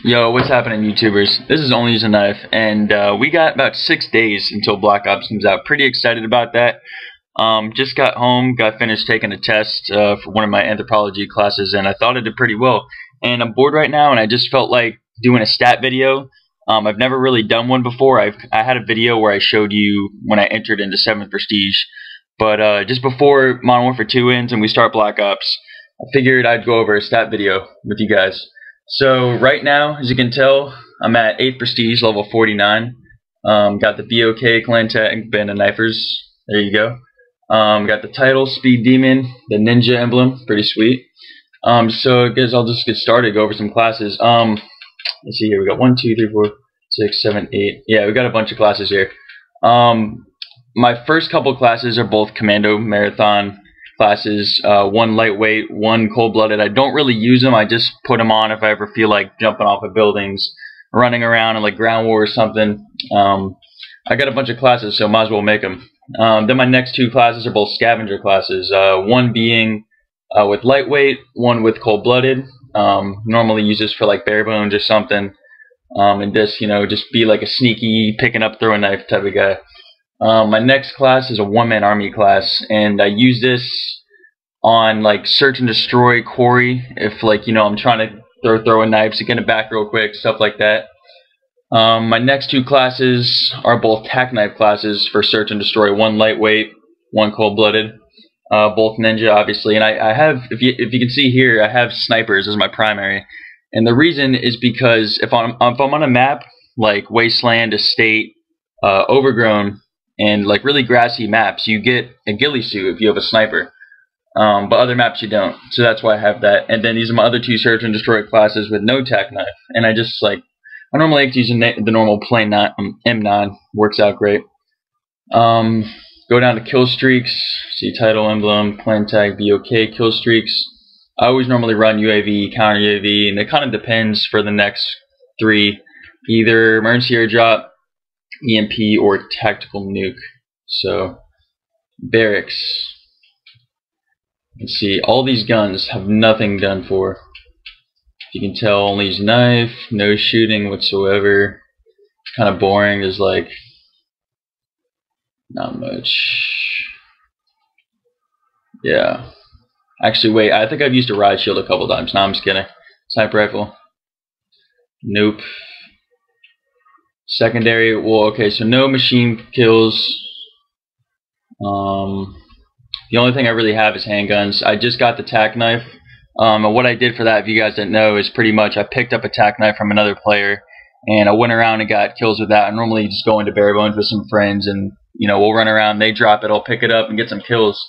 Yo, what's happening, YouTubers? This is OnlyUseTheKnife, and we got about 6 days until Black Ops comes out. Pretty excited about that. Just got home, got finished taking a test for one of my anthropology classes, and I thought I did pretty well. And I'm bored right now, and I just felt like doing a stat video. I've never really done one before. I had a video where I showed you when I entered into 7th Prestige, but just before Modern Warfare 2 ends and we start Black Ops, I figured I'd go over a stat video with you guys. So right now, as you can tell, I'm at 8th Prestige, level 49. Got the BOK clan tag, Band of Knifers. There you go. Got the title, Speed Demon, the Ninja emblem, pretty sweet. So I guess I'll just get started, go over some classes. Let's see here, we got 1, 2, 3, 4, 6, 7, 8. Yeah, we got a bunch of classes here. My first couple classes are both Commando Marathon classes, one lightweight, one cold-blooded. I don't really use them. I just put them on if I ever feel like jumping off of buildings, running around in like ground war or something. I got a bunch of classes, so might as well make them. Then my next two classes are both scavenger classes. One being with lightweight, one with cold-blooded. Normally use this for like bare bones or something, and just just be like a sneaky picking up, throwing knife type of guy. My next class is a one-man army class, and I use this on like search and destroy quarry if like I'm trying to throw a knife to get it back real quick, stuff like that. My next two classes are both tack knife classes for search and destroy, one lightweight, one cold-blooded, both ninja obviously, and I have, if you can see here, I have snipers as my primary, and the reason is because if I'm on a map like Wasteland, Estate, Overgrown, and like really grassy maps, you get a ghillie suit if you have a sniper, but other maps you don't, so that's why I have that. And then these are my other two search and destroy classes with no tack knife, and I normally like to use the normal plain M9, works out great. Go down to Killstreaks, see title, emblem, clan tag, BOK, Killstreaks. I always normally run UAV, counter UAV, and it kind of depends for the next three, either emergency airdrop, EMP, or tactical nuke. So barracks, let's see, all these guns have nothing done for. You can tell, only use knife, no shooting whatsoever. It's kind of boring. There's like not much. Yeah, actually wait, I think I've used a ride shield a couple times. No, I'm just kidding. Sniper rifle, nope. Secondary, well, okay, so no machine kills. The only thing I really have is handguns. I just got the tack knife, and what I did for that, if you guys didn't know, is pretty much I picked up a tack knife from another player, and I went around and got kills with that. I normally just go into bare bones with some friends, and we'll run around, they drop it, I'll pick it up and get some kills.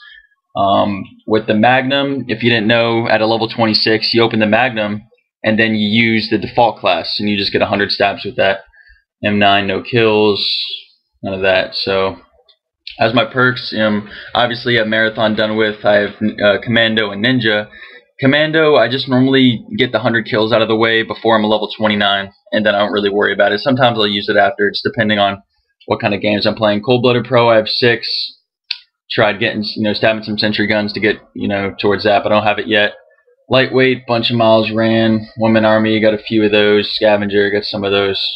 With the Magnum, if you didn't know, at a level 26, you open the Magnum, and then you use the default class, and you just get 100 stabs with that. M9, no kills, none of that. So as my perks, obviously a marathon done with. I have Commando and Ninja. Commando, I just normally get the 100 kills out of the way before I'm a level 29, and then I don't really worry about it. Sometimes I'll use it after, it's depending on what kind of games I'm playing. Cold-blooded pro, I have 6. Tried getting, stabbing some sentry guns to get, towards that, but I don't have it yet. Lightweight, bunch of miles ran. One-man army, got a few of those. Scavenger, got some of those.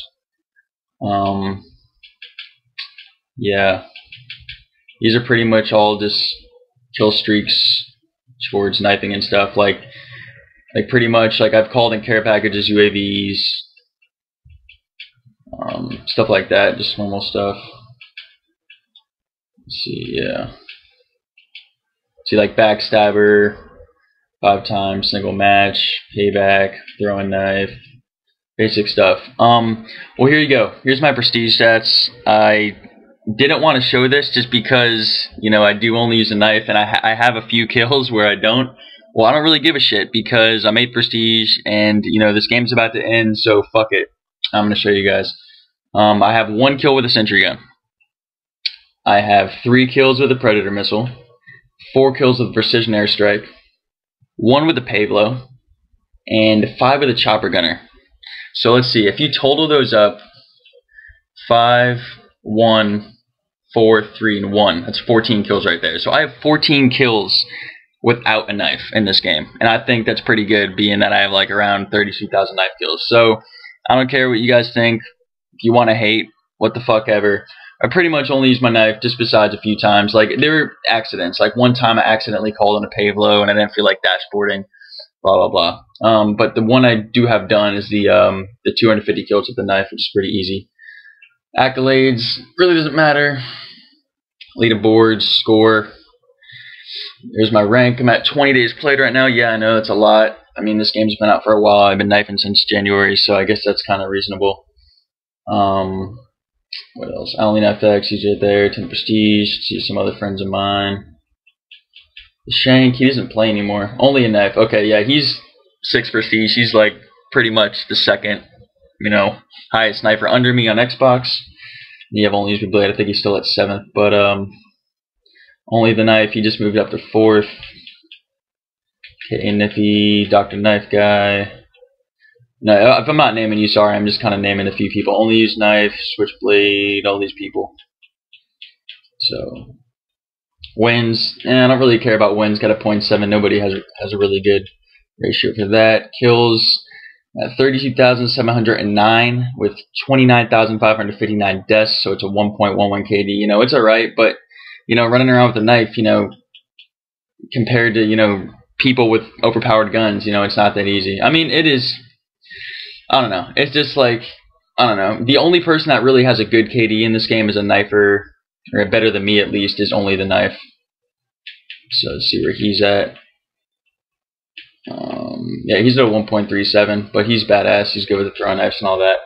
Yeah, these are pretty much all just kill streaks towards knifing and stuff. Like pretty much, like I've called in care packages, UAVs, stuff like that, just normal stuff. Let's see, yeah. See, like backstabber, 5 times, single match, payback, throwing knife. Basic stuff. Well, here you go. Here's my prestige stats. I didn't want to show this just because, I do only use a knife, and I have a few kills where I don't. Well, I don't really give a shit because I'm 8th prestige, and, this game's about to end, so fuck it. I'm going to show you guys. I have 1 kill with a sentry gun. I have 3 kills with a predator missile, 4 kills with a precision airstrike, 1 with a pay blow, and 5 with a chopper gunner. So let's see, if you total those up, 5, 1, 4, 3, and 1, that's 14 kills right there. So I have 14 kills without a knife in this game, and I think that's pretty good, being that I have like around 32,000 knife kills. So I don't care what you guys think. If you want to hate, what the fuck ever. I pretty much only use my knife just besides a few times. Like, there were accidents. Like, one time I accidentally called on a pave-low and I didn't feel like dashboarding. Blah, blah, blah. But the one I do have done is the 250 kills with the knife, which is pretty easy. Accolades, really doesn't matter. Leaderboards, score. Here's my rank. I'm at 20 days played right now. Yeah, I know, that's a lot. I mean, this game's been out for a while. I've been knifing since January, so I guess that's kind of reasonable. What else? I only knife X, he's right there. 10 prestige. See some other friends of mine. The Shank, he doesn't play anymore. Only a knife. Okay, yeah, he's 6 prestige. He's like pretty much the second, you know, highest sniper under me on Xbox. You have Only Use the Blade. I think he's still at 7th, but Only the Knife, he just moved up to 4th. Okay, Niffy, Dr. Knife Guy. No, if I'm not naming you, sorry, I'm just kind of naming a few people. Only Use Knife, Switchblade, all these people. So, wins, I don't really care about wins. Got a 0.7. Nobody has a really good ratio for that. Kills, 32,709 with 29,559 deaths. So it's a 1.11 KD. You know, it's alright, but you know, running around with a knife, you know, compared to, you know, people with overpowered guns, you know, it's not that easy. I mean, it is. I don't know. It's just like, I don't know. The only person that really has a good KD in this game is a knifer, or better than me at least, is Only the Knife. So let's see where he's at. Yeah, he's at a 1.37, but he's badass. He's good with the throwing knives and all that.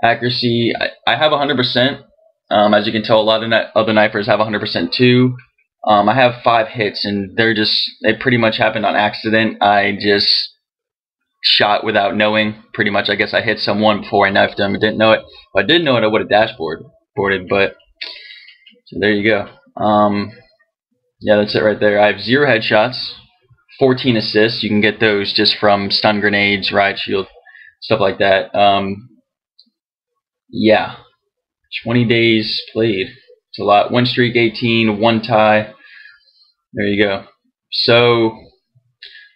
Accuracy, I have 100%. As you can tell, a lot of other knifers have 100% too. I have 5 hits, and they pretty much happened on accident. I just shot without knowing. Pretty much, I guess I hit someone before I knifed them. I didn't know it. If I did know it, I would have dashboarded. But so there you go. Yeah, that's it right there. I have 0 headshots, 14 assists. You can get those just from stun grenades, riot shield, stuff like that. Yeah, 20 days played. It's a lot. Win streak 18, 1 tie. There you go. So,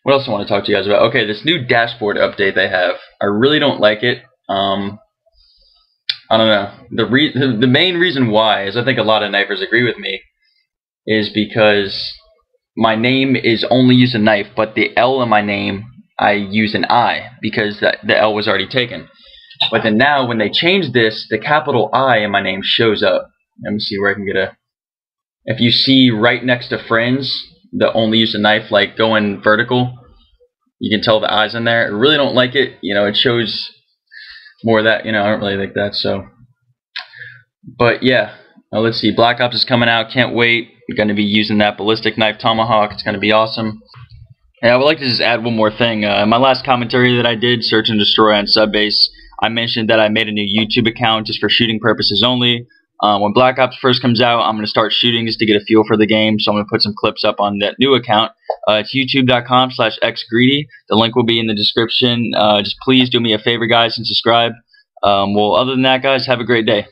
what else I want to talk to you guys about? Okay, this new dashboard update they have. I really don't like it. I don't know. The main reason why is I think a lot of knifers agree with me is because my name is Only Use a Knife, but the L in my name I use an I because the L was already taken. But then now when they change this, the capital I in my name shows up. Let me see where I can get a. If you see right next to friends, the Only Use a Knife, like going vertical, you can tell the I's in there. I really don't like it. You know, it shows more of that. You know, I don't really like that. So, but yeah, let's see. Black Ops is coming out. Can't wait. We're going to be using that ballistic knife tomahawk. It's going to be awesome. And I would like to just add one more thing. In my last commentary that I did, Search and Destroy on Subbase, I mentioned that I made a new YouTube account just for shooting purposes only. When Black Ops first comes out, I'm going to start shooting just to get a feel for the game, so I'm going to put some clips up on that new account. It's youtube.com/xgreedy. The link will be in the description. Just please do me a favor, guys, and subscribe. Well, other than that, guys, have a great day.